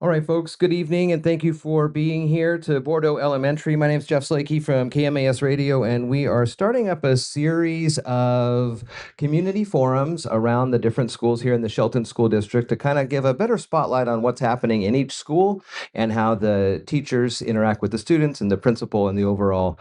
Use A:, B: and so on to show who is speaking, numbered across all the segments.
A: All right, folks, good evening, and thank you for being here to Bordeaux Elementary. My name is Jeff Slakey from KMAS Radio, and we are starting up a series of community forums around the different schools here in the Shelton School District to kind of give a better spotlight on what's happening in each school and how the teachers interact with the students and the principal and the overall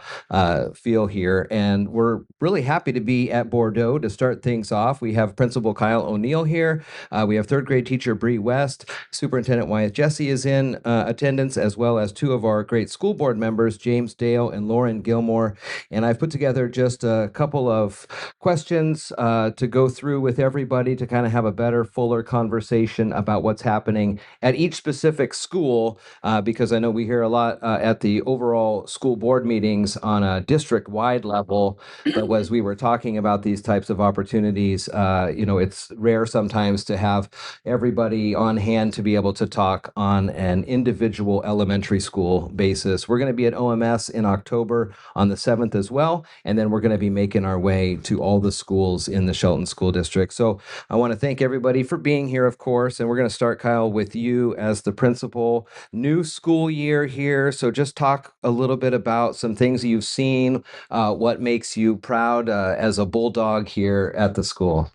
A: feel here. And we're really happy to be at Bordeaux to start things off. We have Principal Kyle O'Neill here. We have third grade teacher Bree West. Superintendent Wyeth Jessee is in attendance, as well as two of our great school board members, James Dale and Lauren Gilmore. And I've put together just a couple of questions to go through with everybody to kind of have a better, fuller conversation about what's happening at each specific school, because I know we hear a lot at the overall school board meetings on a district-wide level. But as we were talking about these types of opportunities, it's rare sometimes to have everybody on hand to be able to talk on an individual elementary school basis. We're going to be at OMS in October on the 7th as well, and then we're going to be making our way to all the schools in the Shelton School District. So I want to thank everybody for being here, of course, and we're going to start, Kyle, with you as the principal. New school year here, so just talk a little bit about some things you've seen, what makes you proud as a bulldog here at the school.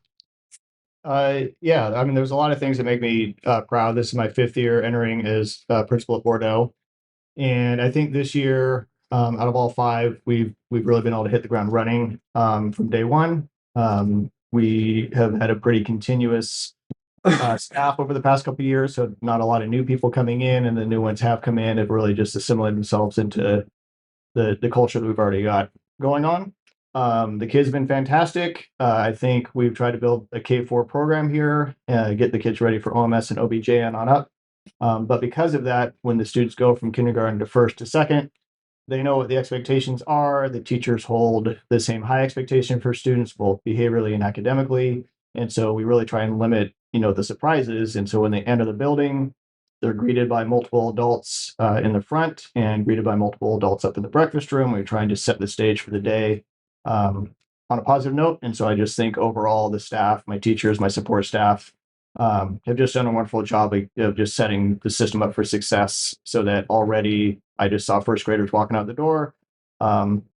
B: Yeah, I mean, there's a lot of things that make me proud. This is my 5th year entering as principal at Bordeaux, and I think this year, out of all 5, we've really been able to hit the ground running from day one. We have had a pretty continuous staff over the past couple of years, so not a lot of new people coming in, and the new ones have come in and really just assimilated themselves into the culture that we've already got going on. The kids have been fantastic. I think we've tried to build a K-4 program here, get the kids ready for OMS and OBJ on up. But because of that, when the students go from kindergarten to first to second, they know what the expectations are. The teachers hold the same high expectation for students, both behaviorally and academically. And so we really try and limit, the surprises. And so when they enter the building, they're greeted by multiple adults in the front and greeted by multiple adults up in the breakfast room. We're trying to set the stage for the day on a positive note. And so I just think overall, the staff, my teachers, my support staff, have just done a wonderful job of just setting the system up for success, so that already I just saw first graders walking out the door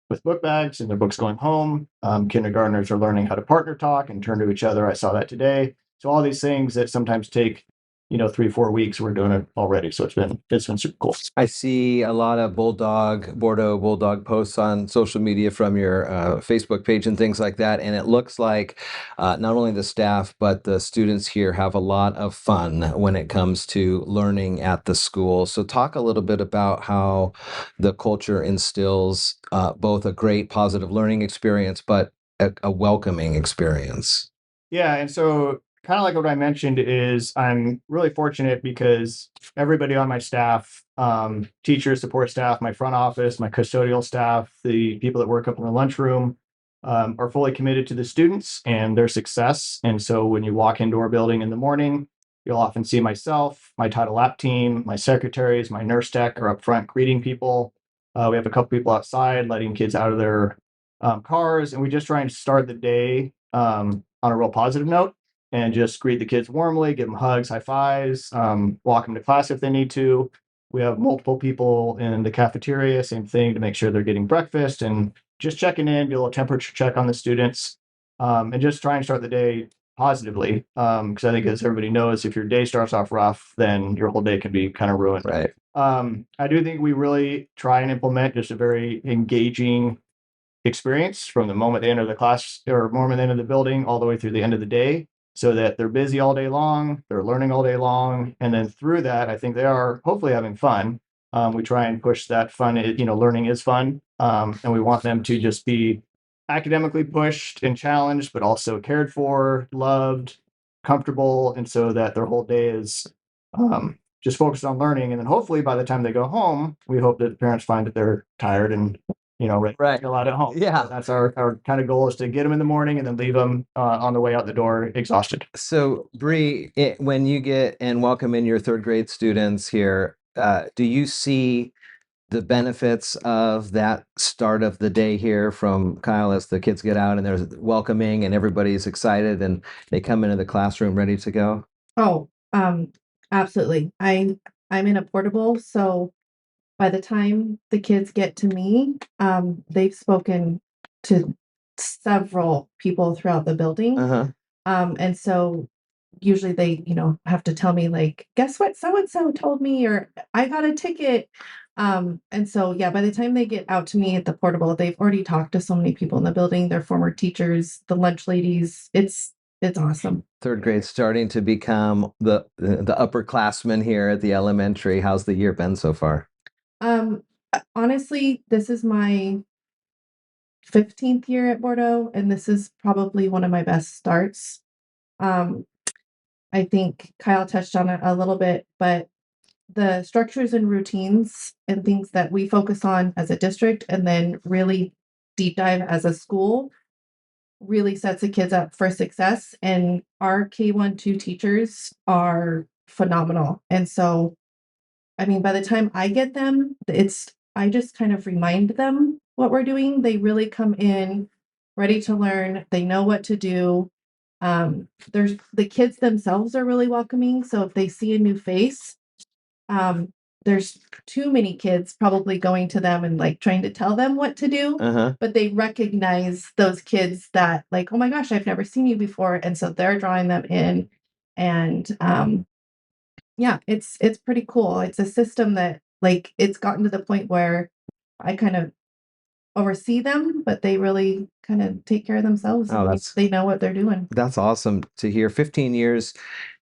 B: with book bags and their books going home. Kindergartners are learning how to partner talk and turn to each other. I saw that today. So all these things that sometimes take 3-4 weeks, we're doing it already. So it's been super cool.
A: I see a lot of Bordeaux Bulldog posts on social media from your Facebook page and things like that. And it looks like not only the staff, but the students here have a lot of fun when it comes to learning at the school. So talk a little bit about how the culture instills both a great positive learning experience, but a welcoming experience.
B: Yeah, and so kind of like what I mentioned is I'm really fortunate because everybody on my staff, teachers, support staff, my front office, my custodial staff, the people that work up in the lunchroom, are fully committed to the students and their success. And so when you walk into our building in the morning, you'll often see myself, my title lap team, my secretaries, my nurse tech are up front greeting people. We have a couple people outside letting kids out of their cars, and we just try and start the day on a real positive note and just greet the kids warmly, give them hugs, high fives, walk them to class if they need to. We have multiple people in the cafeteria, same thing, to make sure they're getting breakfast and just checking in, do a little temperature check on the students, and just try and start the day positively. Because I think, as everybody knows, if your day starts off rough, then your whole day can be kind of ruined.
A: Right.
B: I do think we really try and implement just a very engaging experience from the moment they enter the class or moment they enter the building all the way through the end of the day, so that they're busy all day long, they're learning all day long, and then through that, I think they are hopefully having fun. We try and push that fun. Learning is fun, and we want them to just be academically pushed and challenged, but also cared for, loved, comfortable, and so that their whole day is just focused on learning. And then hopefully by the time they go home, we hope that the parents find that they're tired and ready to chill out at home.
A: Yeah.
B: So that's our kind of goal, is to get them in the morning and then leave them on the way out the door exhausted.
A: So, Bree, when you get and welcome in your third grade students here, do you see the benefits of that start of the day here from Kyle as the kids get out and they're welcoming and everybody's excited and they come into the classroom ready to go?
C: Oh, absolutely. I'm in a portable, so by the time the kids get to me, they've spoken to several people throughout the building.
A: Uh-huh.
C: And so usually they, have to tell me like, guess what so and so told me, or I got a ticket. And so yeah, by the time they get out to me at the portable, they've already talked to so many people in the building, their former teachers, the lunch ladies. It's awesome.
A: Third grade starting to become the upperclassmen here at the elementary. How's the year been so far?
C: Honestly, this is my 15th year at Bordeaux, and this is probably one of my best starts. Um, I think Kyle touched on it a little bit, but the structures and routines and things that we focus on as a district and then really deep dive as a school really sets the kids up for success. And our K-1-2 teachers are phenomenal. And so, I mean, by the time I get them, I just kind of remind them what we're doing. They really come in ready to learn. They know what to do. There's the kids themselves are really welcoming. So if they see a new face, um, there's too many kids probably going to them and like trying to tell them what to do,
A: Uh-huh.
C: but they recognize those kids that like, oh my gosh, I've never seen you before, and so they're drawing them in, and yeah, it's pretty cool. It's a system that like it's gotten to the point where I kind of oversee them, but they really kind of take care of themselves
A: Oh,
C: and they know what they're doing.
A: that's awesome to hear. 15 years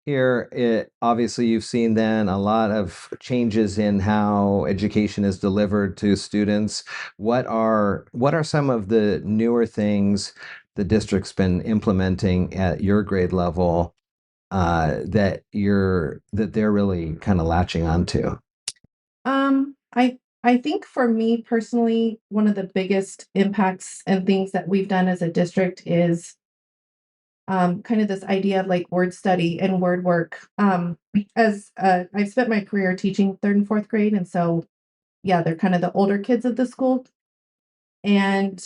A: here, obviously you've seen then a lot of changes in how education is delivered to students. What are some of the newer things the district's been implementing at your grade level that they're really kind of latching onto?
C: I think for me personally, one of the biggest impacts and things that we've done as a district is kind of this idea of like word study and word work. As I've spent my career teaching third and fourth grade, and so yeah, they're kind of the older kids of the school. And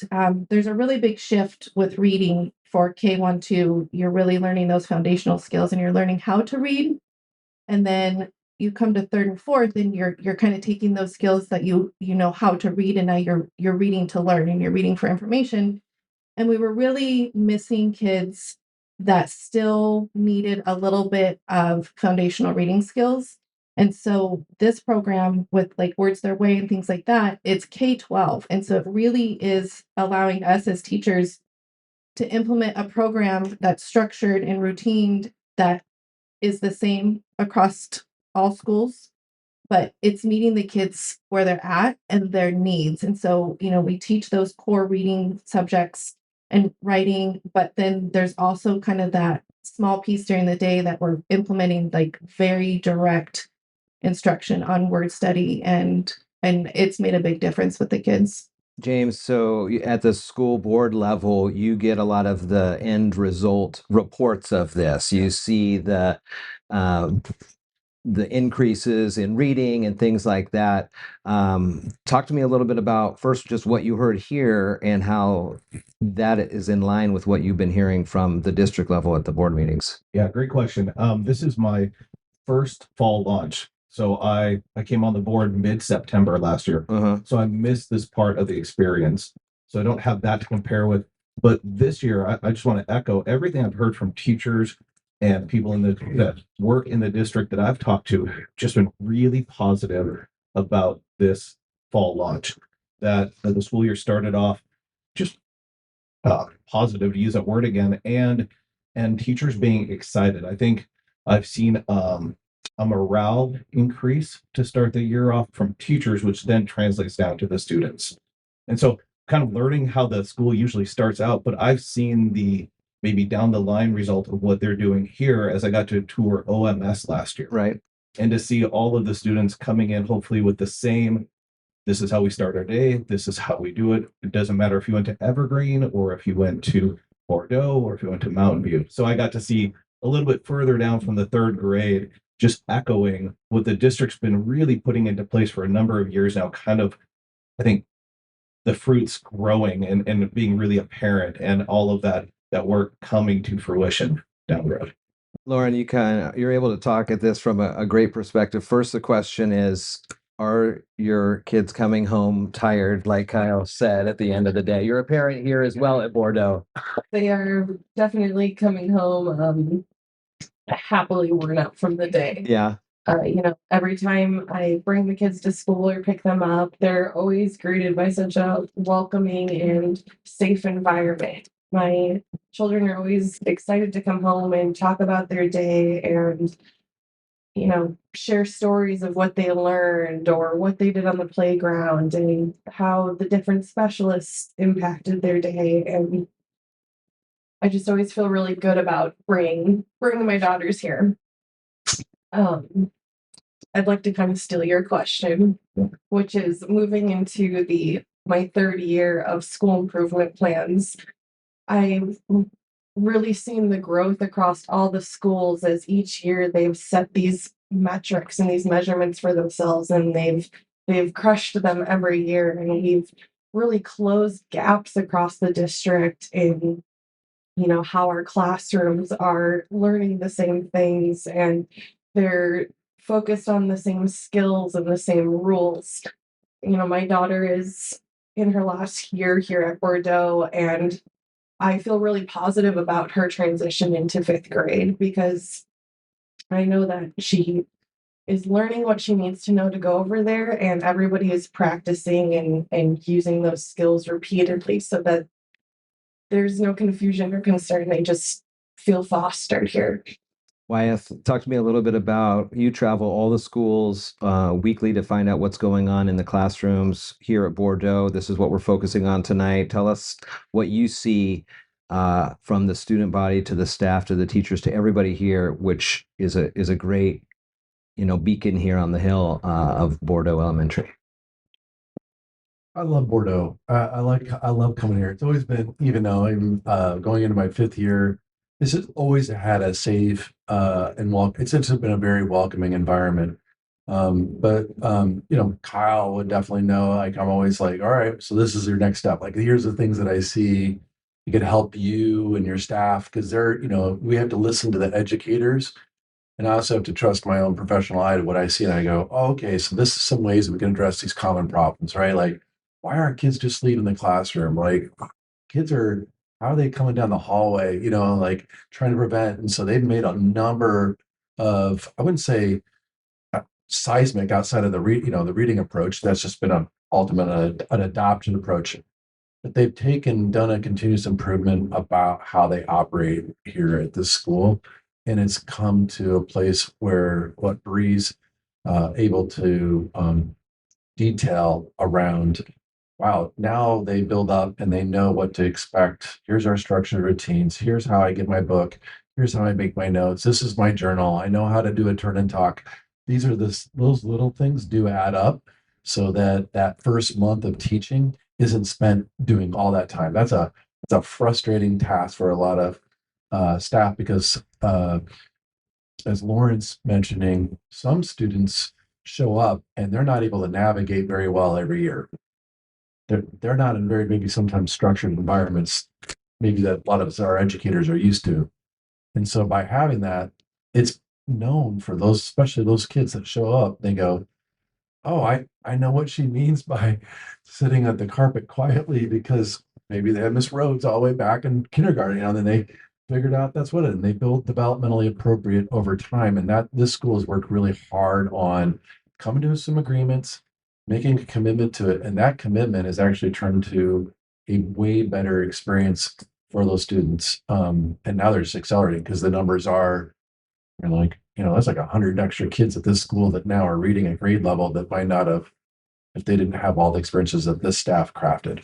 C: there's a really big shift with reading for K-1-2. You're really learning those foundational skills, and you're learning how to read. And then you come to third and fourth, and you're kind of taking those skills that you know how to read, and now you're reading to learn, and you're reading for information. And we were really missing kids that still needed a little bit of foundational reading skills. And so this program with like Words Their Way and things like that, it's K-12. And so it really is allowing us as teachers to implement a program that's structured and routined that is the same across all schools, but it's meeting the kids where they're at and their needs. And so, we teach those core reading subjects and writing, but then there's also kind of that small piece during the day that we're implementing like very direct instruction on word study, and it's made a big difference with the kids.
A: James, so at the school board level, you get a lot of the end result reports of this. You see uh, the increases in reading and things like that. Talk to me a little bit about first just what you heard here and how that is in line with what you've been hearing from the district level at the board meetings.
D: Yeah, great question. This is my first fall launch. So I came on the board mid-September last year.
A: Uh-huh.
D: So I missed this part of the experience. So I don't have that to compare with. But this year, I just want to echo everything I've heard from teachers and people that work in the district that I've talked to, just been really positive about this fall launch. That the school year started off just positive, to use that word again, and teachers being excited. I think I've seen a morale increase to start the year off from teachers, which then translates down to the students. And so kind of learning how the school usually starts out, but I've seen the maybe down the line result of what they're doing here as I got to tour OMS last year.
A: Right.
D: And to see all of the students coming in hopefully with the same, this is how we start our day, this is how we do it. It doesn't matter if you went to Evergreen or if you went to Bordeaux or if you went to Mountain View. So I got to see a little bit further down from the third grade, just echoing what the district's been really putting into place for a number of years now, kind of, I think, the fruits growing and being really apparent, and all of that work coming to fruition down the road.
A: Lauren, you're able to talk at this from a great perspective. First, the question is, are your kids coming home tired, like Kyle said at the end of the day? You're a parent here as well at Bordeaux.
E: They are definitely coming home happily worn out from the day.
A: Yeah.
E: Every time I bring the kids to school or pick them up, they're always greeted by such a welcoming and safe environment. My children are always excited to come home and talk about their day and, share stories of what they learned or what they did on the playground and how the different specialists impacted their day. And I just always feel really good about bringing my daughters here. I'd like to kind of steal your question, which is moving into my third year of school improvement plans. I've really seen the growth across all the schools as each year they've set these metrics and these measurements for themselves, and they've crushed them every year, and we've really closed gaps across the district in how our classrooms are learning the same things and they're focused on the same skills and the same rules. My daughter is in her last year here at Bordeaux, and I feel really positive about her transition into fifth grade because I know that she is learning what she needs to know to go over there, and everybody is practicing and using those skills repeatedly so that there's no confusion or concern. They just feel fostered here.
A: Wyeth, talk to me a little bit about, you travel all the schools weekly to find out what's going on in the classrooms here at Bordeaux. This is what we're focusing on tonight. Tell us what you see from the student body to the staff to the teachers to everybody here, which is a great beacon here on the hill of Bordeaux Elementary.
F: I love Bordeaux. I love coming here. It's always been, even though I'm going into my fifth year, this has always had a safe it's just been a very welcoming environment. Kyle would definitely know, like, I'm always like, all right, so this is your next step. Like, here's the things that I see that could help you and your staff, because we have to listen to the educators. And I also have to trust my own professional eye to what I see. And I go, oh, okay, so this is some ways we can address these common problems, right? Like, why aren't kids just leaving the classroom? Like, how are they coming down the hallway, like trying to prevent? And so they've made a number of, I wouldn't say seismic outside of the reading approach. That's just been an adoption approach. But they've done a continuous improvement about how they operate here at this school. And it's come to a place where what Bree's able to detail around, wow, now they build up and they know what to expect. Here's our structured routines. Here's how I get my book. Here's how I make my notes. This is my journal. I know how to do a turn and talk. These are those little things do add up so that first month of teaching isn't spent doing all that time. That's a frustrating task for a lot of staff because as Lauren's mentioning, some students show up and they're not able to navigate very well every year. They're not in very maybe sometimes structured environments, maybe that a lot of our educators are used to. And so by having that, it's known for those, especially those kids that show up, they go, oh, I know what she means by sitting at the carpet quietly, because maybe they had Miss Rhodes all the way back in kindergarten, and then they figured out that's what it is. And they built developmentally appropriate over time. And that this school has worked really hard on coming to some agreements, making a commitment to it. And that commitment has actually turned to a way better experience for those students. And now they're just accelerating because the numbers are like, that's like 100 extra kids at this school that now are reading at grade level that might not have if they didn't have all the experiences that this staff crafted.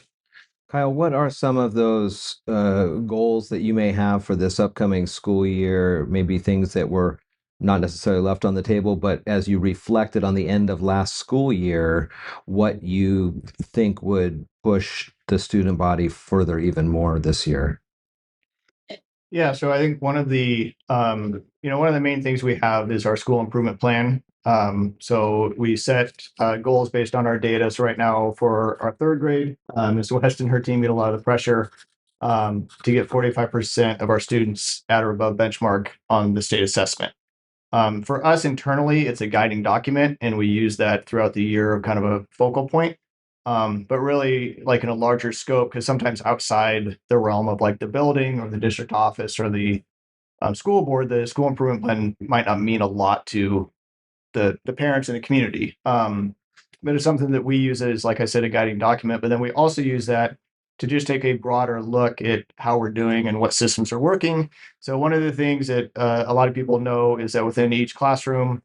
A: Kyle, what are some of those goals that you may have for this upcoming school year? Maybe things that were not necessarily left on the table, but as you reflected on the end of last school year, what you think would push the student body further even more this year?
B: Yeah, so I think one of the main things we have is our school improvement plan. So we set goals based on our data. So right now for our third grade, Ms. West and her team get a lot of the pressure to get 45% of our students at or above benchmark on the state assessment. For us internally, it's a guiding document, and we use that throughout the year of kind of a focal point. But really, like in a larger scope, because sometimes outside the realm of like the building or the district office or the school board, the school improvement plan might not mean a lot to the parents in the community. But it's something that we use as, like I said, a guiding document. But then we also use that to just take a broader look at how we're doing and what systems are working. So one of the things that a lot of people know is that within each classroom,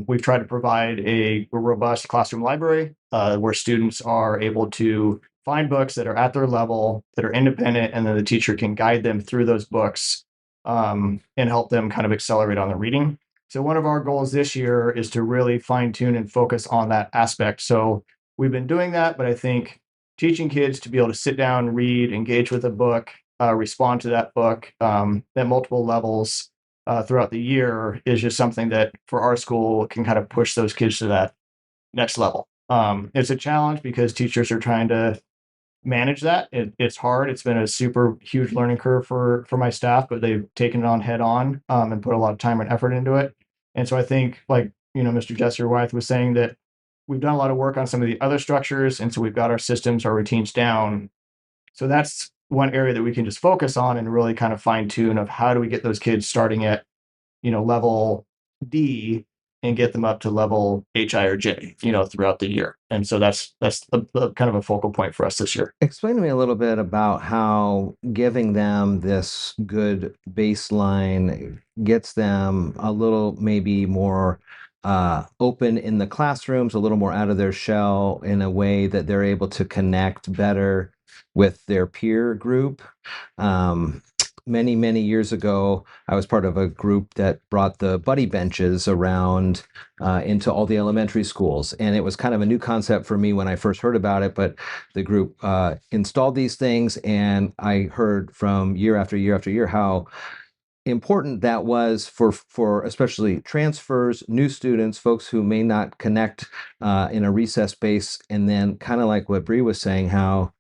B: we've tried to provide a robust classroom library where students are able to find books that are at their level, that are independent, and then the teacher can guide them through those books and help them kind of accelerate on the reading. So one of our goals this year is to really fine tune and focus on that aspect. So we've been doing that, but I think teaching kids to be able to sit down, read, engage with a book, respond to that book at multiple levels throughout the year is just something that for our school can kind of push those kids to that next level. It's a challenge because teachers are trying to manage that. It's hard. It's been a super huge learning curve for my staff, but they've taken it on head on and put a lot of time and effort into it. And so I think, like, Mr. Jessee Wyeth was saying, that we've done a lot of work on some of the other structures. And so we've got our systems, our routines down. So that's one area that we can just focus on and really kind of fine tune of how do we get those kids starting at, level D and get them up to level H, I, or J, throughout the year. And so that's the kind of a focal point for us this year.
A: Explain to me a little bit about how giving them this good baseline gets them a little maybe more open in the classrooms, a little more out of their shell in a way that they're able to connect better with their peer group. Many, many years ago, I was part of a group that brought the buddy benches around into all the elementary schools. And it was kind of a new concept for me when I first heard about it, but the group installed these things. And I heard from year after year after year how important that was for especially transfers, new students, folks who may not connect in a recess space. And then kind of like what Bree was saying, how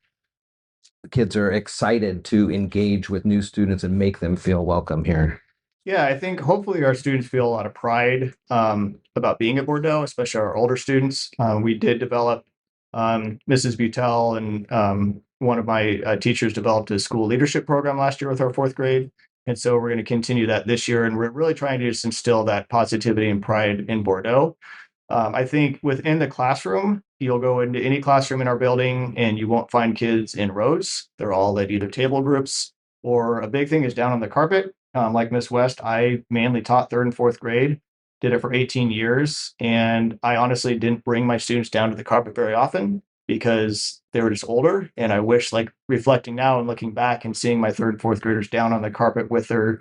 A: kids are excited to engage with new students and make them feel welcome here.
B: Yeah, I think hopefully our students feel a lot of pride about being at Bordeaux, especially our older students. We did develop, Mrs. Butel and one of my teachers developed a school leadership program last year with our fourth grade. And so we're going to continue that this year. And we're really trying to just instill that positivity and pride in Bordeaux. I think within the classroom, you'll go into any classroom in our building and you won't find kids in rows. They're all at either table groups, or a big thing is down on the carpet. Like Miss West, I mainly taught third and fourth grade, did it for 18 years. And I honestly didn't bring my students down to the carpet very often because they were just older. And I wish, like, reflecting now and looking back and seeing my third and fourth graders down on the carpet with their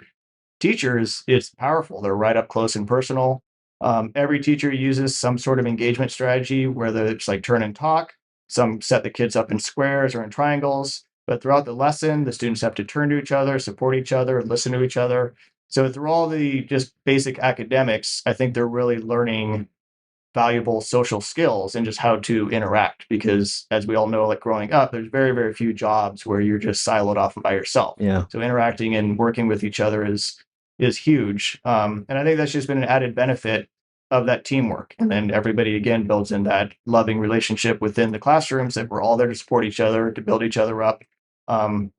B: teachers, it's powerful. They're right up close and personal. Every teacher uses some sort of engagement strategy, whether it's like turn and talk. Some set the kids up in squares or in triangles. But throughout the lesson, the students have to turn to each other, support each other, listen to each other. So through all the just basic academics, I think they're really learning valuable social skills and just how to interact. Because as we all know, like growing up, there's very, very few jobs where you're just siloed off by yourself.
A: Yeah.
B: So interacting and working with each other is huge. And I think that's just been an added benefit of that teamwork. And then everybody again builds in that loving relationship within the classrooms that we're all there to support each other, to build each other up. And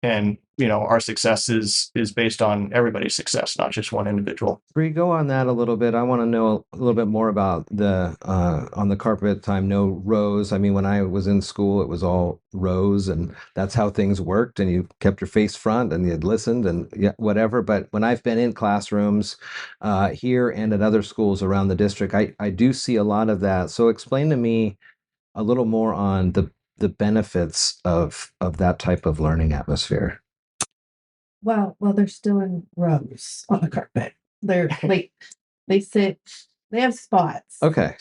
B: our success is based on everybody's success, not just one individual.
A: Bree, go on that a little bit. I want to know a little bit more about the on the carpet time, no rows. I mean, when I was in school, it was all rows, and that's how things worked. And you kept your face front, and you had listened, and yeah, whatever. But when I've been in classrooms here and at other schools around the district, I do see a lot of that. So explain to me a little more on the benefits of that type of learning atmosphere.
C: Well, they're still in rows on the carpet. They're like, they have spots.
A: Okay.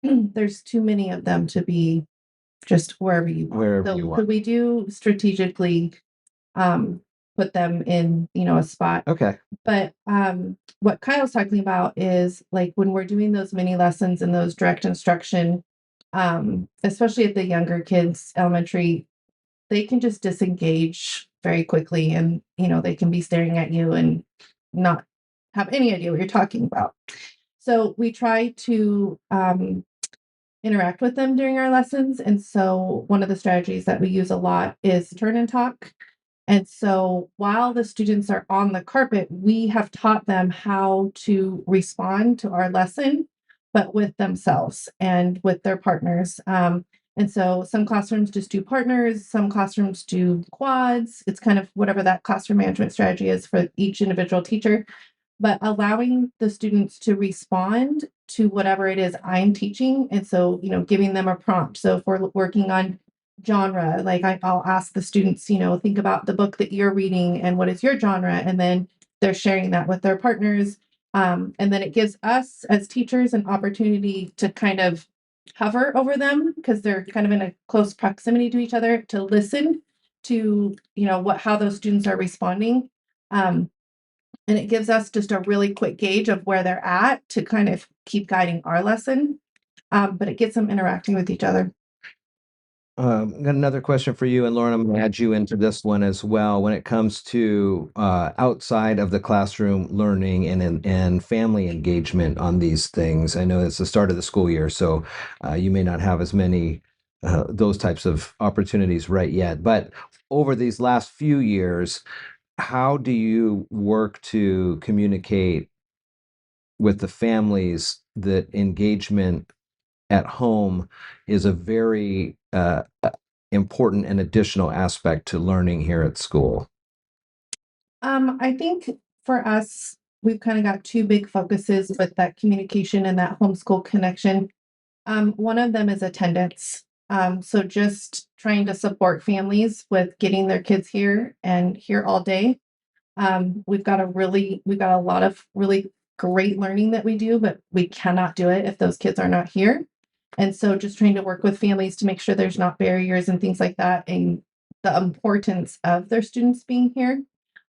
C: There's too many of them to be just wherever you want.
A: Wherever
C: So
A: you want.
C: we do strategically put them in, a spot.
A: Okay.
C: But what Kyle's talking about is like when we're doing those mini lessons and those direct instruction, especially at the younger kids, elementary, they can just disengage very quickly, and they can be staring at you and not have any idea what you're talking about. So we try to interact with them during our lessons. And so one of the strategies that we use a lot is turn and talk. And so while the students are on the carpet, we have taught them how to respond to our lesson, but with themselves and with their partners. And so some classrooms just do partners, some classrooms do quads. It's kind of whatever that classroom management strategy is for each individual teacher, but allowing the students to respond to whatever it is I'm teaching. And so, giving them a prompt. So if we're working on genre, like I'll ask the students, think about the book that you're reading and what is your genre, and then they're sharing that with their partners. And then it gives us as teachers an opportunity to kind of hover over them because they're kind of in a close proximity to each other, to listen to how those students are responding. And it gives us just a really quick gauge of where they're at to kind of keep guiding our lesson. But it gets them interacting with each other.
A: Got another question for you, and Lauren, I'm going to add you into this one as well. When it comes to outside of the classroom learning and family engagement on these things, I know it's the start of the school year, so you may not have as many those types of opportunities right yet. But over these last few years, how do you work to communicate with the families that engagement at home is a very important and additional aspect to learning here at school?
C: I think for us, we've kind of got two big focuses with that communication and that homeschool connection. One of them is attendance. So just trying to support families with getting their kids here and here all day. We've got a lot of really great learning that we do, but we cannot do it if those kids are not here. And so just trying to work with families to make sure there's not barriers and things like that, and the importance of their students being here.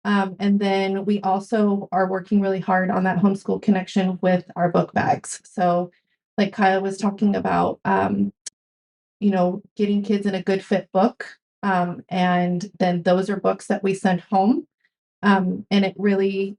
C: And then we also are working really hard on that homeschool connection with our book bags. So like Kyle was talking about, getting kids in a good fit book. And then those are books that we send home. And it really,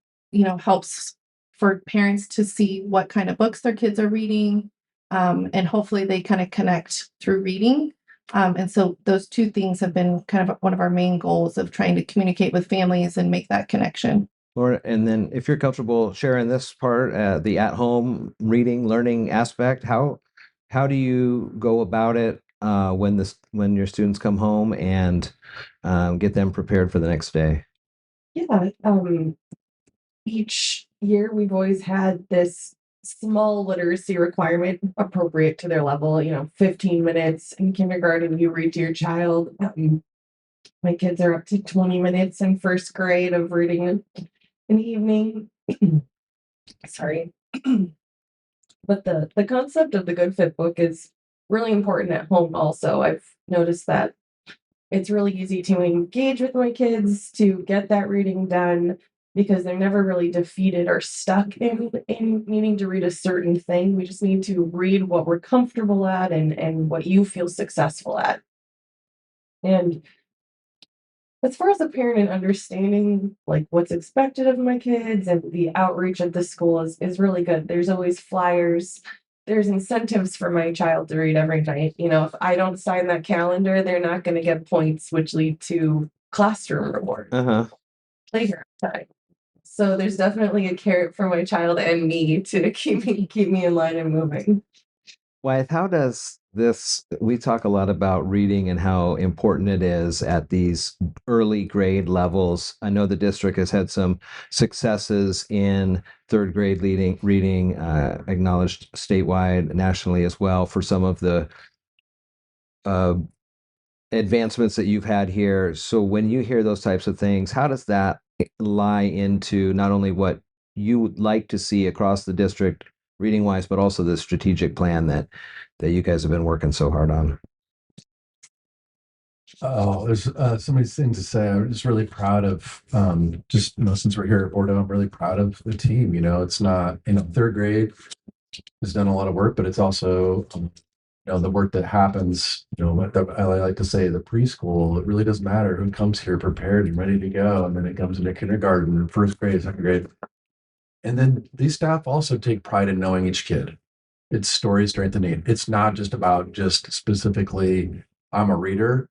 C: helps for parents to see what kind of books their kids are reading. And hopefully they kind of connect through reading. And so those two things have been kind of one of our main goals of trying to communicate with families and make that connection.
A: Laura, and then if you're comfortable sharing this part, the at-home reading, learning aspect, how do you go about it when your students come home and get them prepared for the next day?
E: Yeah. Each year we've always had this small literacy requirement appropriate to their level, 15 minutes in kindergarten, you read to your child. My kids are up to 20 minutes in first grade of reading in the evening. Sorry. But the concept of the good fit book is really important at home also. I've noticed that it's really easy to engage with my kids to get that reading done because they're never really defeated or stuck in needing to read a certain thing. We just need to read what we're comfortable at and what you feel successful at. And as far as a parent and understanding like what's expected of my kids and the outreach at the school is really good. There's always flyers. There's incentives for my child to read every night. If I don't sign that calendar, they're not going to get points, which lead to classroom reward, playground time. So there's definitely a carrot for my child and me to keep me in line and moving.
A: Wyeth, how does we talk a lot about reading and how important it is at these early grade levels. I know the district has had some successes in third grade reading, acknowledged statewide, nationally as well for some of the advancements that you've had here. So when you hear those types of things, how does that lie into not only what you would like to see across the district reading wise, but also the strategic plan that you guys have been working so hard on?
F: Oh, there's so many things to say. I'm just really proud of since we're here at Bordeaux, I'm really proud of the team. It's not, third grade has done a lot of work, but it's also the work that happens, I like to say the preschool, it really doesn't matter who comes here prepared and ready to go. And then it comes into kindergarten, first grade, second grade. And then these staff also take pride in knowing each kid. It's story, strength, and need. It's not just about just specifically, I'm a reader,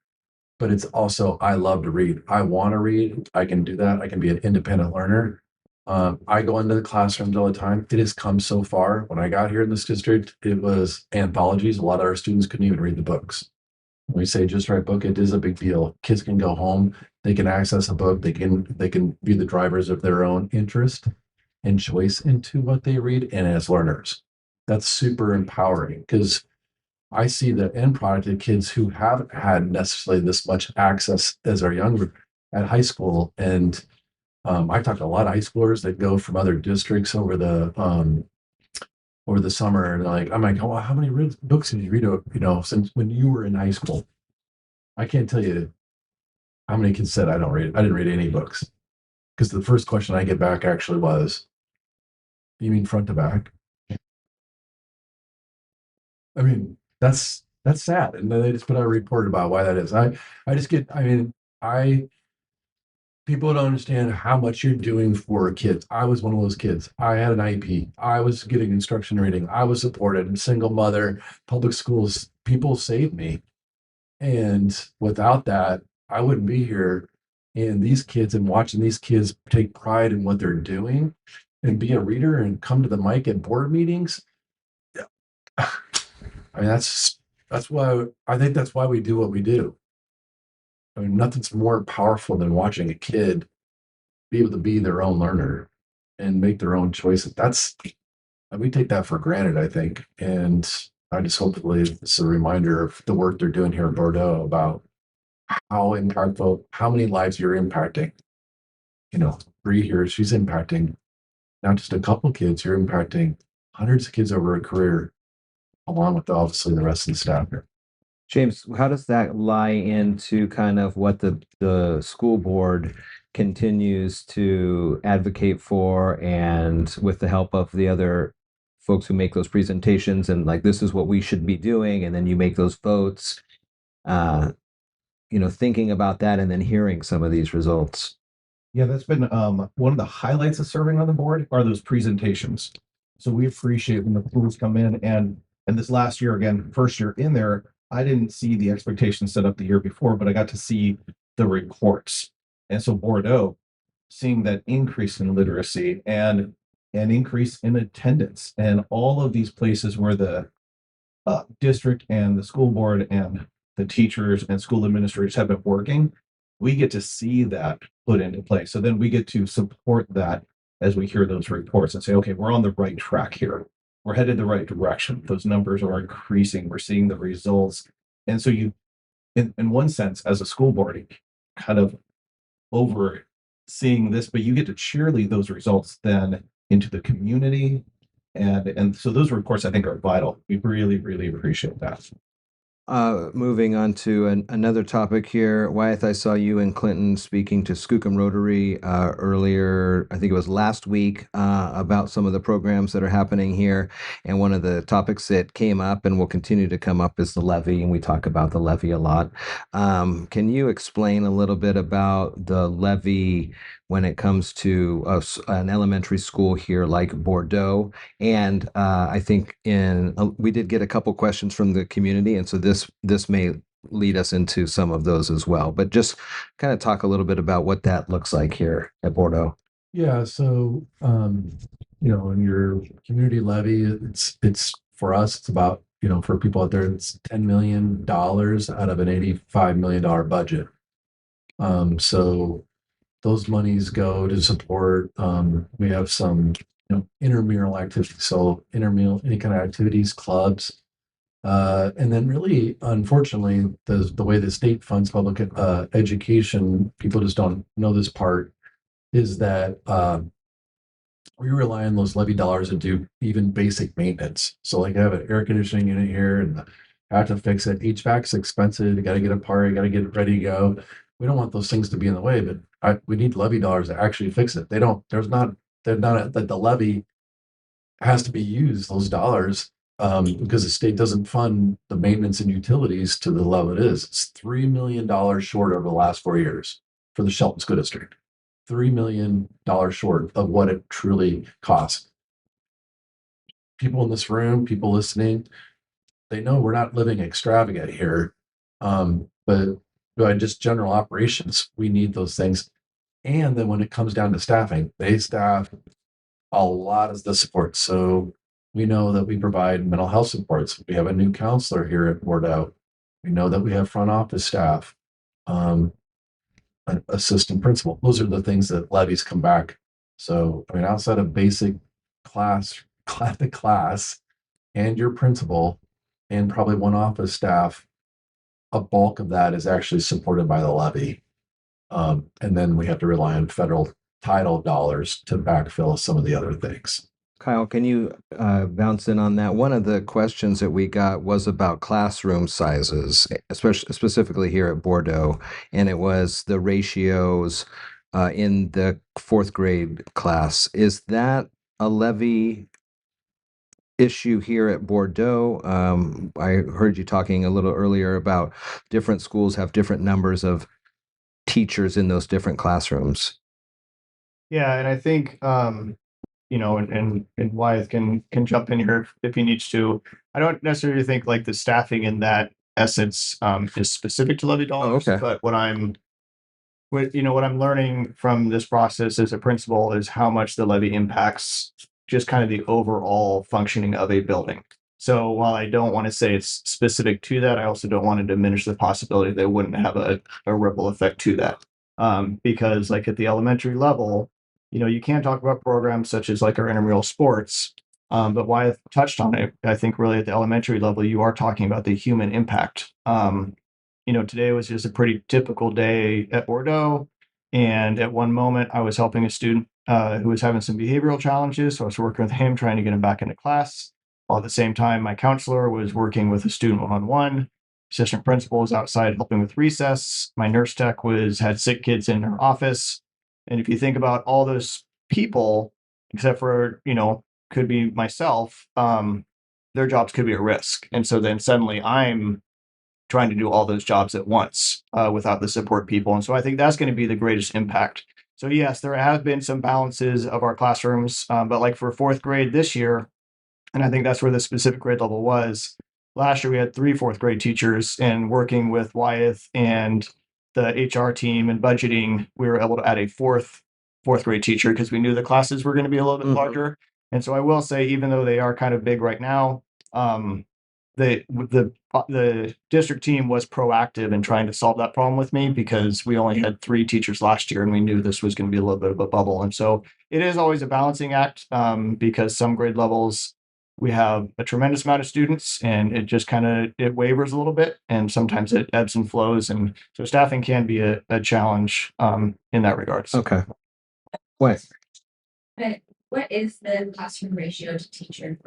F: but it's also, I love to read. I want to read. I can do that. I can be an independent learner. I go into the classrooms all the time. It has come so far. When I got here in this district, it was anthologies. A lot of our students couldn't even read the books. When we say just write book, it is a big deal. Kids can go home, they can access a book, they can be the drivers of their own interest and choice into what they read. And as learners, that's super empowering because I see the end product of kids who haven't had necessarily this much access as are younger at high school. And I talk to a lot of high schoolers that go from other districts over the summer, and I'm like, oh, how many books did you read? Since when you were in high school? I can't tell you how many kids said I didn't read any books, because the first question I get back actually was, "You mean front to back?" I mean, that's sad, and then they just put out a report about why that is. I just get, I mean, I people don't understand how much you're doing for kids. I was one of those kids. I had an IEP. I was getting instruction reading. I was supported. Single mother, public schools. People saved me, and without that, I wouldn't be here. And these kids, and watching these kids take pride in what they're doing, and be a reader, and come to the mic at board meetings. I mean, that's why I think that's why we do what we do. I mean, nothing's more powerful than watching a kid be able to be their own learner and make their own choices. We take that for granted, I think. And I just hopefully it's a reminder of the work they're doing here in Bordeaux about how impactful, how many lives you're impacting. Bree here, she's impacting not just a couple kids, you're impacting hundreds of kids over a career, along with obviously the rest of the staff here.
A: James, how does that lie into kind of what the school board continues to advocate for, and with the help of the other folks who make those presentations, and like, this is what we should be doing, and then you make those votes, thinking about that and then hearing some of these results?
D: Yeah, that's been one of the highlights of serving on the board are those presentations. So we appreciate when the schools come in, and this last year, again, first year in there, I didn't see the expectations set up the year before, but I got to see the reports. And so Bordeaux, seeing that increase in literacy and an increase in attendance, and all of these places where the district and the school board and the teachers and school administrators have been working, we get to see that put into place. So then we get to support that as we hear those reports and say, okay, we're on the right track here. We're headed the right direction. Those numbers are increasing. We're seeing the results. And so you, in one sense, as a school board, kind of overseeing this, but you get to cheerlead those results then into the community. And so those reports, I think, are vital. We really, really appreciate that.
A: Moving on to another topic here. Wyeth, I saw you and Clinton speaking to Skookum Rotary earlier, I think it was last week, about some of the programs that are happening here. And one of the topics that came up and will continue to come up is the levy, and we talk about the levy a lot. Can you explain a little bit about the levy when it comes to an elementary school here like Bordeaux? And I think we did get a couple questions from the community, and so this may lead us into some of those as well. But just kind of talk a little bit about what that looks like here at Bordeaux.
F: Yeah, so in your community levy, it's for us, it's about, for people out there, it's $10 million out of an $85 million budget. So those monies go to support, we have some intramural activities, so intramural, any kind of activities, clubs, and then really, unfortunately, the way the state funds public education, people just don't know this part, is that we rely on those levy dollars to do even basic maintenance. So like I have an air conditioning unit here and I have to fix it. HVAC's expensive. You got to get a part, you got to get it ready to go. We don't want those things to be in the way, but we need levy dollars to actually fix it. They're not that the levy has to be used, those dollars, because the state doesn't fund the maintenance and utilities to the level it is. It's $3 million short over the last 4 years for the Shelton School District. $3 million short of what it truly costs. People in this room, people listening, they know we're not living extravagant here. But by just general operations, we need those things. And then when it comes down to staffing, they staff a lot of the support. So we know that we provide mental health supports. We have a new counselor here at Bordeaux. We know that we have front office staff, an assistant principal. Those are the things that levies come back. So, I mean, outside of basic class and your principal and probably one office staff, a bulk of that is actually supported by the levy. And then we have to rely on federal title dollars to backfill some of the other things.
A: Kyle, can you bounce in on that? One of the questions that we got was about classroom sizes, especially specifically here at Bordeaux, and it was the ratios in the fourth grade class. Is that a levy issue here at Bordeaux? I heard you talking a little earlier about different schools have different numbers of teachers in those different classrooms.
B: Yeah, and I think and Wyeth can jump in here if he needs to. I don't necessarily think like the staffing in that essence is specific to levy dollars,
A: okay.
B: but what I'm learning from this process as a principal is how much the levy impacts just kind of the overall functioning of a building. So while I don't want to say it's specific to that, I also don't want to diminish the possibility they wouldn't have a ripple effect to that. Because like at the elementary level, you can't talk about programs such as like our intramural sports, but Wyeth touched on it. I think really at the elementary level, you are talking about the human impact. Today was just a pretty typical day at Bordeaux. And at one moment, I was helping a student who was having some behavioral challenges. So I was working with him, trying to get him back into class. While at the same time, my counselor was working with a student one-on-one. Assistant principal was outside helping with recess. My nurse tech had sick kids in her office. And if you think about all those people, except for, could be myself, their jobs could be at risk. And so then suddenly I'm trying to do all those jobs at once without the support people. And so I think that's going to be the greatest impact. So yes, there have been some balances of our classrooms, but like for fourth grade this year, and I think that's where the specific grade level was. Last year, we had 3 fourth grade teachers, and working with Wyeth and the HR team and budgeting, we were able to add a fourth grade teacher because we knew the classes were going to be a little bit larger. And so I will say, even though they are kind of big right now, the district team was proactive in trying to solve that problem with me because we only had 3 teachers last year and we knew this was going to be a little bit of a bubble. And so it is always a balancing act because some grade levels we have a tremendous amount of students and it just it wavers a little bit and sometimes it ebbs and flows. And so staffing can be a challenge in that regards.
A: Okay. What?
G: What is the classroom ratio to teacher?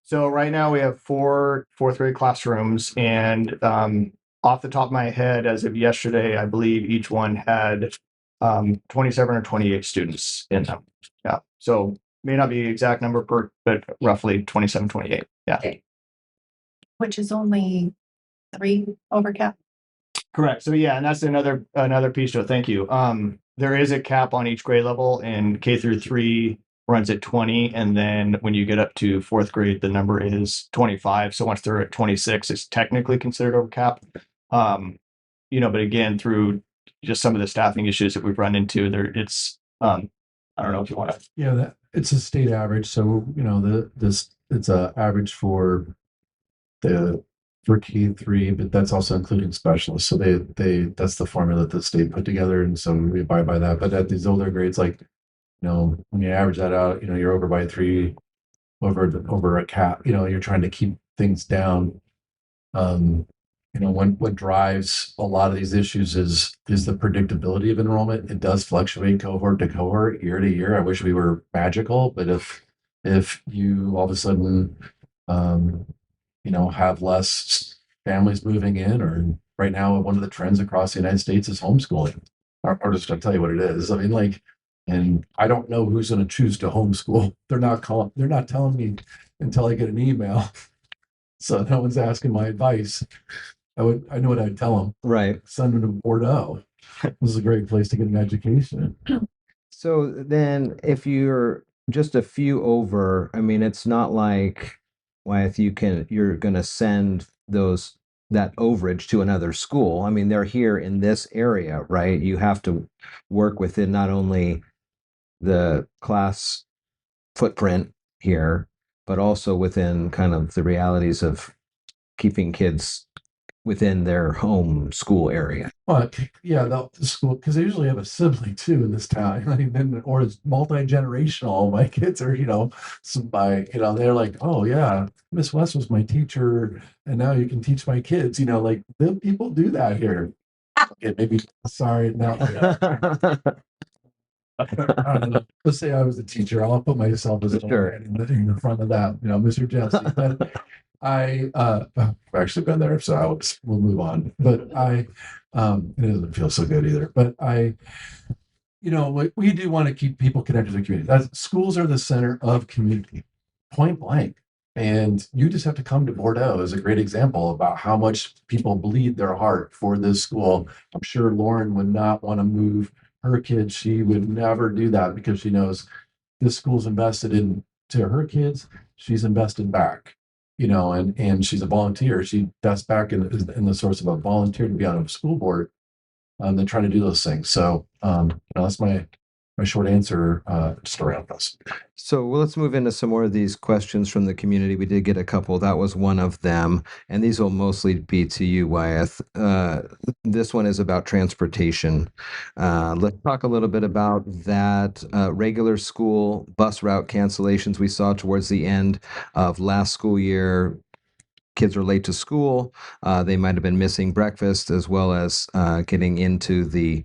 B: So right now we have 4 fourth grade classrooms, and off the top of my head, as of yesterday, I believe each one had 27 or 28 students in them. Yeah. So may not be the exact number but roughly 27, 28. Yeah.
G: Okay.
C: Which is only 3 over cap.
B: Correct. So yeah, and that's another piece to it. Thank you. There is a cap on each grade level, and K through 3 runs at 20, and then when you get up to fourth grade, the number is 25. So once they're at 26, it's technically considered over cap. But again, through just some of the staffing issues that we've run into, it's I don't know if you want to.
F: Yeah, it's a state average. So it's a average for K3, but that's also including specialists. So that's the formula that the state put together, and so we abide by that. But at these older grades, like when you average that out, you're over by 3 over a cap. You're trying to keep things down. What drives a lot of these issues is the predictability of enrollment. It does fluctuate cohort to cohort, year to year. I wish we were magical, but if you all of a sudden have less families moving in, or right now one of the trends across the United States is homeschooling. I'll just tell you what it is. I mean, and I don't know who's going to choose to homeschool. They're not telling me until I get an email. So no one's asking my advice. I know what I'd tell them.
A: Right.
F: Send them to Bordeaux. This is a great place to get an education.
A: So then if you're just a few over, I mean, it's not like, Wyeth, you're going to send that overage to another school. I mean, they're here in this area, right? You have to work within not only the class footprint here, but also within kind of the realities of keeping kids within their home school area.
F: But yeah, the school, because they usually have a sibling too in this town. I mean, or it's multi-generational. My kids are, they're like, oh yeah, Miss West was my teacher, and now you can teach my kids. Like the people do that here. Okay, maybe sorry, now. I don't know. Let's say I was a teacher. I'll put myself as
A: Sure.
F: in the front of that, Mr. Jessee. But I've actually been there, so we'll move on. But it doesn't feel so good either. But we do want to keep people connected to the community. Schools are the center of community, point blank. And you just have to come to Bordeaux as a great example about how much people bleed their heart for this school. I'm sure Lauren would not want to move her kids. She would never do that because she knows this school's invested into her kids. She's invested back, and she's a volunteer. She invests back in the source of a volunteer to be on a school board than trying to do those things. So that's my short answer just around this.
A: So let's move into some more of these questions from the community. We did get a couple. That was one of them. And these will mostly be to you, Wyeth. This one is about transportation. Let's talk a little bit about that. Regular school bus route cancellations we saw towards the end of last school year. Kids are late to school. They might have been missing breakfast as well as getting into the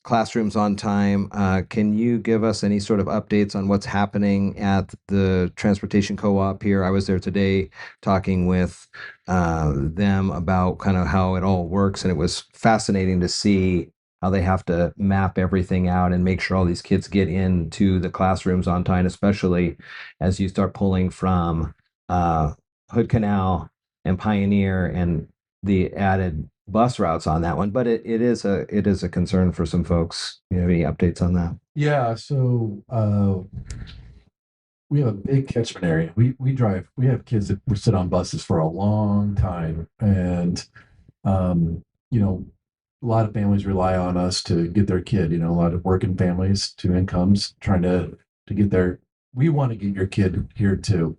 A: classrooms on time. Can you give us any sort of updates on what's happening at the transportation co-op here? I was there today talking with them about kind of how it all works, and it was fascinating to see how they have to map everything out and make sure all these kids get into the classrooms on time, especially as you start pulling from Hood Canal and Pioneer and the added bus routes on that one, but it is a concern for some folks. You have any updates on that?
F: Yeah, so we have a big catchment area. We have kids that sit on buses for a long time, and a lot of families rely on us to get their kid. A lot of working families, two incomes, trying to get their. We want to get your kid here too.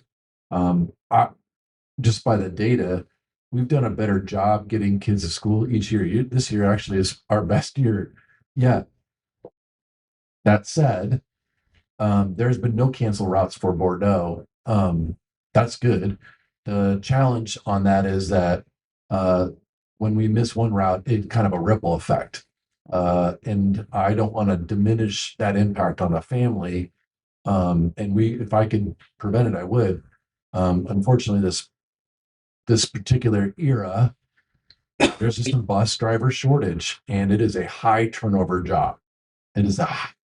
F: Just by the data, we've done a better job getting kids to school each year. This year actually is our best year yet. That said, there's been no cancel routes for Bordeaux. That's good. The challenge on that is that when we miss one route, it's kind of a ripple effect. And I don't want to diminish that impact on a family. And if I could prevent it, I would. Unfortunately, this particular era, there's just a bus driver shortage, and it is a high turnover job.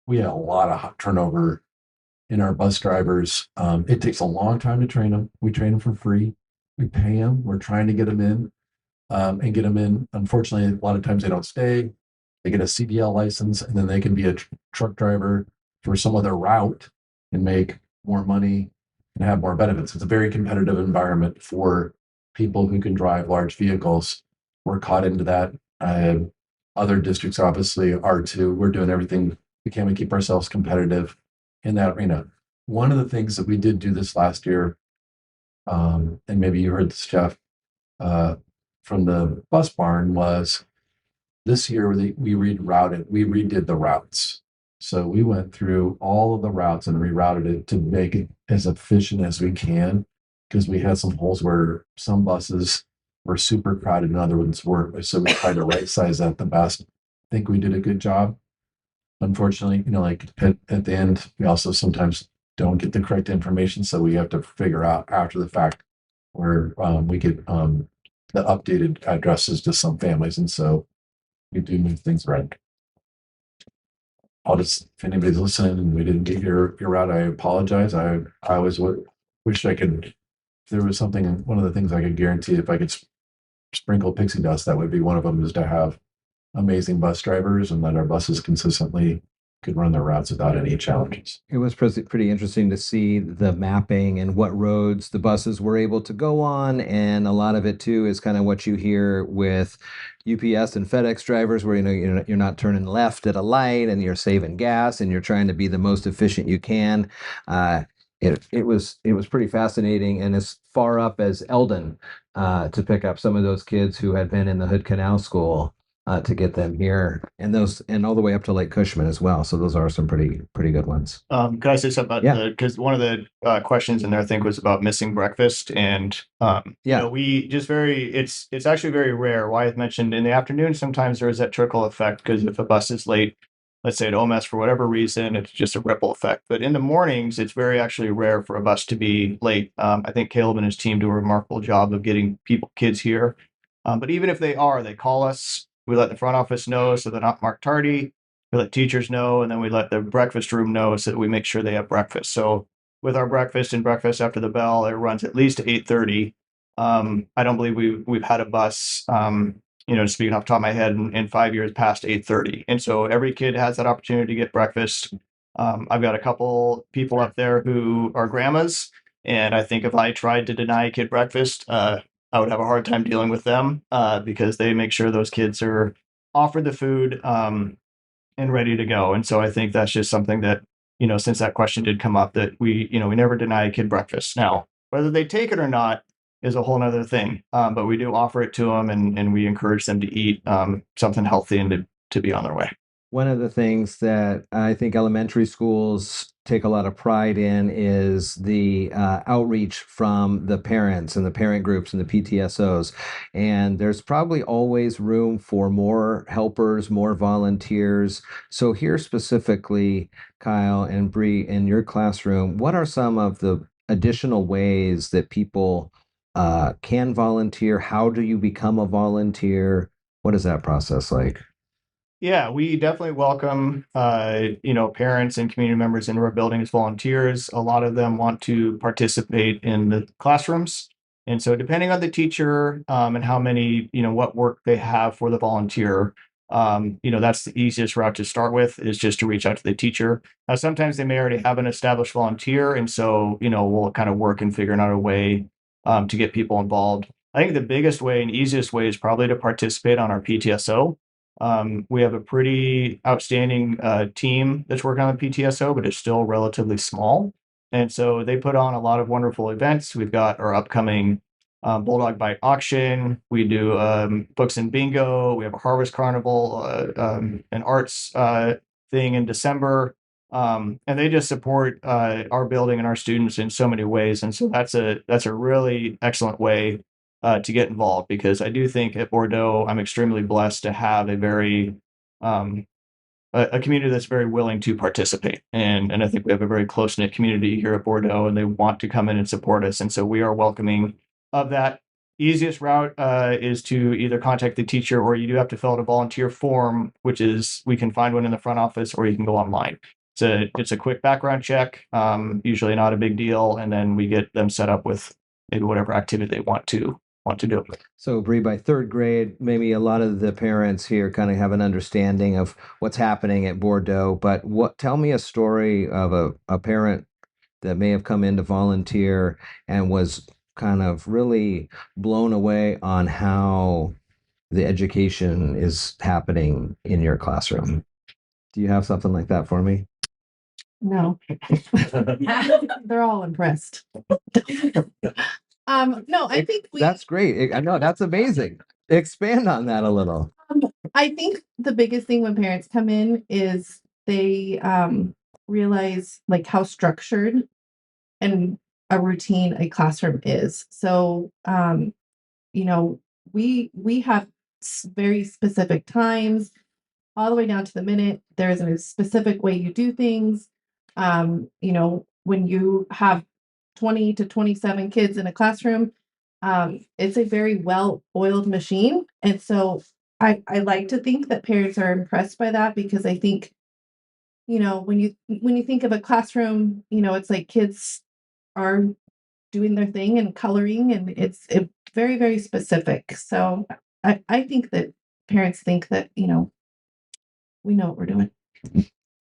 F: We have a lot of turnover in our bus drivers. It takes a long time to train them. We train them for free. We pay them. We're trying to get them in and get them in. Unfortunately, a lot of times they don't stay. They get a CDL license, and then they can be a truck driver for some other route and make more money and have more benefits. It's a very competitive environment for people who can drive large vehicles. We're caught into that. Other districts obviously are too. We're doing everything we can to keep ourselves competitive in that arena. One of the things that we did do this last year, and maybe you heard this, Jeff, from the bus barn, was this year we redid the routes. So we went through all of the routes and rerouted it to make it as efficient as we can, because we had some holes where some buses were super crowded and other ones weren't. So we tried to right size that the best. I think we did a good job. Unfortunately, like at the end, we also sometimes don't get the correct information. So we have to figure out after the fact where we get the updated addresses to some families. And so we do move things around. If anybody's listening and we didn't get your route, I apologize. I always wish I could, if there was something, one of the things I could guarantee, if I could sprinkle pixie dust, that would be one of them, is to have amazing bus drivers and that our buses consistently could run their routes without any challenges.
A: It was pretty interesting to see the mapping and what roads the buses were able to go on. And a lot of it too is kind of what you hear with UPS and FedEx drivers, where you're not turning left at a light and you're saving gas and you're trying to be the most efficient you can. It was pretty fascinating, and as far up as Eldon to pick up some of those kids who had been in the Hood Canal School. To get them here, and all the way up to Lake Cushman as well. So those are some pretty good ones.
B: Could I say something about because one of the questions in there I think was about missing breakfast, and we just it's actually very rare. Wyeth mentioned in the afternoon sometimes there is that trickle effect, because if a bus is late, let's say at OMS for whatever reason, it's just a ripple effect. But in the mornings, it's very actually rare for a bus to be late. I think Caleb and his team do a remarkable job of getting kids here. But even if they are, they call us. We let the front office know so they're not marked tardy. We let teachers know, and then we let the breakfast room know so that we make sure they have breakfast. So with our breakfast and breakfast after the bell, it runs at least 8:30. I don't believe we've had a bus, speaking off the top of my head, in 5 years past 8:30. And so every kid has that opportunity to get breakfast. I've got a couple people up there who are grandmas, and I think if I tried to deny a kid breakfast, I would have a hard time dealing with them because they make sure those kids are offered the food and ready to go. And so I think that's just something that, since that question did come up, that we never deny a kid breakfast. Now, whether they take it or not is a whole nother thing. But we do offer it to them, and we encourage them to eat something healthy and to be on their way.
A: One of the things that I think elementary schools take a lot of pride in is the outreach from the parents and the parent groups and the PTSOs. And there's probably always room for more helpers, more volunteers. So here specifically, Kyle and Bree, in your classroom, what are some of the additional ways that people can volunteer? How do you become a volunteer? What is that process like?
B: Yeah, we definitely welcome, parents and community members into our building as volunteers. A lot of them want to participate in the classrooms. And so depending on the teacher and how many, what work they have for the volunteer, that's the easiest route to start with, is just to reach out to the teacher. Now, sometimes they may already have an established volunteer. And so, we'll kind of work in figuring out a way to get people involved. I think the biggest way and easiest way is probably to participate on our PTSO. We have a pretty outstanding team that's working on the PTSO, but it's still relatively small. And so they put on a lot of wonderful events. We've got our upcoming Bulldog Bite auction. We do books and bingo. We have a harvest carnival, an arts thing in December. And they just support our building and our students in so many ways. And so that's a really excellent way to get involved, because I do think at Bordeaux, I'm extremely blessed to have a very a community that's very willing to participate, and I think we have a very close knit community here at Bordeaux, and they want to come in and support us, and so we are welcoming of that. Easiest route is to either contact the teacher, or you do have to fill out a volunteer form, which is, we can find one in the front office, or you can go online. It's a quick background check, usually not a big deal, and then we get them set up with maybe whatever activity they want to do.
A: So, Bree, by third grade, maybe a lot of the parents here kind of have an understanding of what's happening at Bordeaux. But tell me a story of a parent that may have come in to volunteer and was kind of really blown away on how the education is happening in your classroom. Do you have something like that for me?
C: No. They're all impressed. No, I think
A: that's great. I know, that's amazing. Expand on that a little.
C: I think the biggest thing when parents come in is they realize like how structured and a routine a classroom is. So we have very specific times, all the way down to the minute. There is a specific way you do things. When you have 20 to 27 kids in a classroom, it's a very well-oiled machine. And so I like to think that parents are impressed by that, because I think, when you think of a classroom, it's like kids are doing their thing and coloring, and it's very, very specific. So I think that parents think that, we know what we're doing.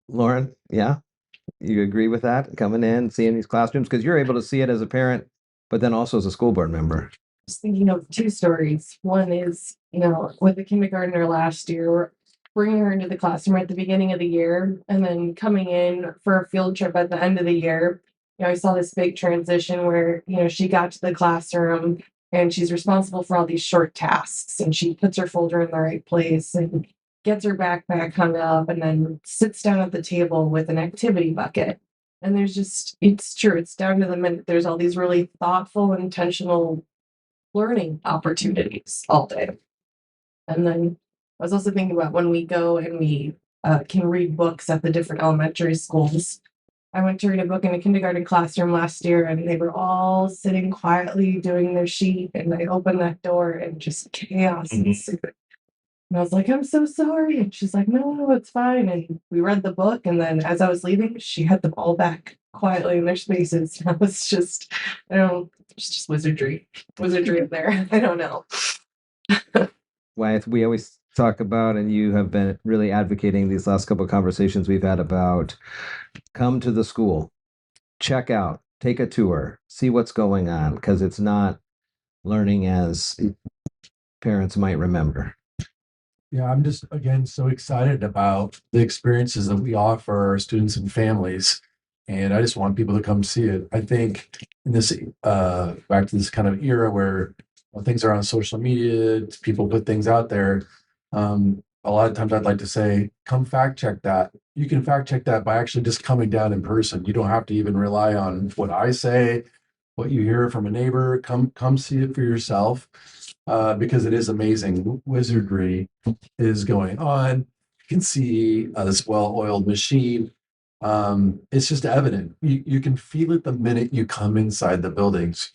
A: Lauren, yeah, you agree with that? Coming in, seeing these classrooms, because you're able to see it as a parent, but then also as a school board member.
E: Just thinking of two stories. One is, with the kindergartner last year, we're bringing her into the classroom at the beginning of the year and then coming in for a field trip at the end of the year. I saw this big transition where, she got to the classroom and she's responsible for all these short tasks, and she puts her folder in the right place and gets her backpack hung up and then sits down at the table with an activity bucket. And it's true, it's down to the minute. There's all these really thoughtful, intentional learning opportunities all day. And then I was also thinking about when we go and we can read books at the different elementary schools. I went to read a book in a kindergarten classroom last year, and they were all sitting quietly doing their sheet. And I opened that door and just chaos ensued. And I was like, I'm so sorry. And she's like, no, it's fine. And we read the book. And then as I was leaving, she had them all back quietly in their spaces. And I was just, it's just wizardry up there. I don't know.
A: Wyeth, we always talk about, and you have been really advocating these last couple of conversations we've had about come to the school, check out, take a tour, see what's going on, because it's not learning as parents might remember.
F: Yeah, I'm just, again, so excited about the experiences that we offer our students and families. And I just want people to come see it. I think in this, back to this kind of era where things are on social media, people put things out there. A lot of times I'd like to say, come fact check that. You can fact check that by actually just coming down in person. You don't have to even rely on what I say, what you hear from a neighbor. Come see it for yourself, because it is amazing. Wizardry is going on. You can see this well-oiled machine. It's just evident. You can feel it the minute you come inside the buildings.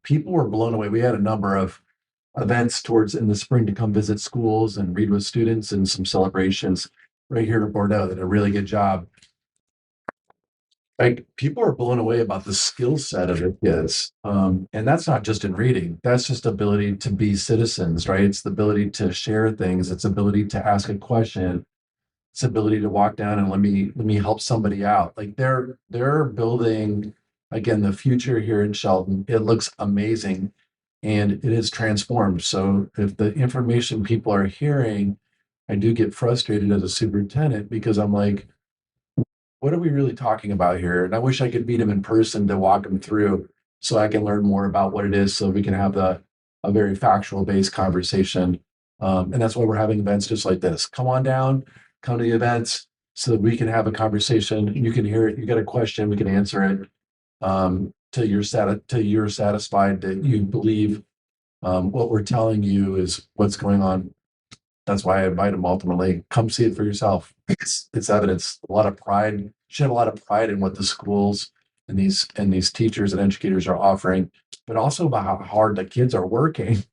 F: People were blown away. We had a number of events in the spring to come visit schools and read with students, and some celebrations right here in Bordeaux. They did a really good job. Like, people are blown away about the skill set of the kids. And that's not just in reading. That's just ability to be citizens, right? It's the ability to share things. It's ability to ask a question. It's ability to walk down and let me help somebody out. Like, they're building, again, the future here in Shelton. It looks amazing, and it is transformed. So if the information people are hearing, I do get frustrated as a superintendent, because I'm like, what are we really talking about here? And I wish I could meet them in person to walk them through, so I can learn more about what it is, so we can have a very factual based conversation. And that's why we're having events just like this. Come on down, come to the events, so that we can have a conversation. You can hear it. You got a question, we can answer it, till you're satisfied that you believe what we're telling you is what's going on. That's why I invite them. Ultimately, come see it for yourself. It's evidence. A lot of pride. Should have a lot of pride in what the schools and these teachers and educators are offering, but also about how hard the kids are working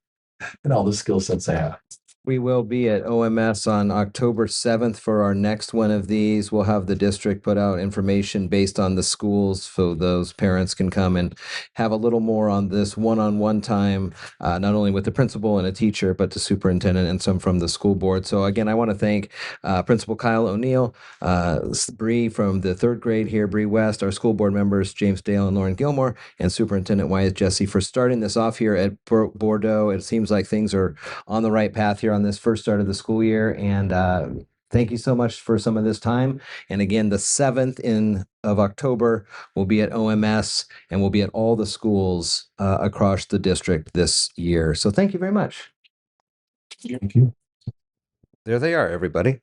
F: and all the skill sets they have.
A: We will be at OMS on October 7th for our next one of these. We'll have the district put out information based on the schools, so those parents can come and have a little more on this one-on-one time, not only with the principal and a teacher, but the superintendent and some from the school board. So again, I want to thank Principal Kyle O'Neill, Bree from the third grade here, Bree West, our school board members, James Dale and Lauren Gilmore, and Superintendent Wyeth Jessee for starting this off here at Bordeaux. It seems like things are on the right path here on this first start of the school year, and thank you so much for some of this time. And again, the 7th of October, we'll be at OMS, and we'll be at all the schools across the district this year. So thank you very much.
F: Thank you.
A: There they are, everybody.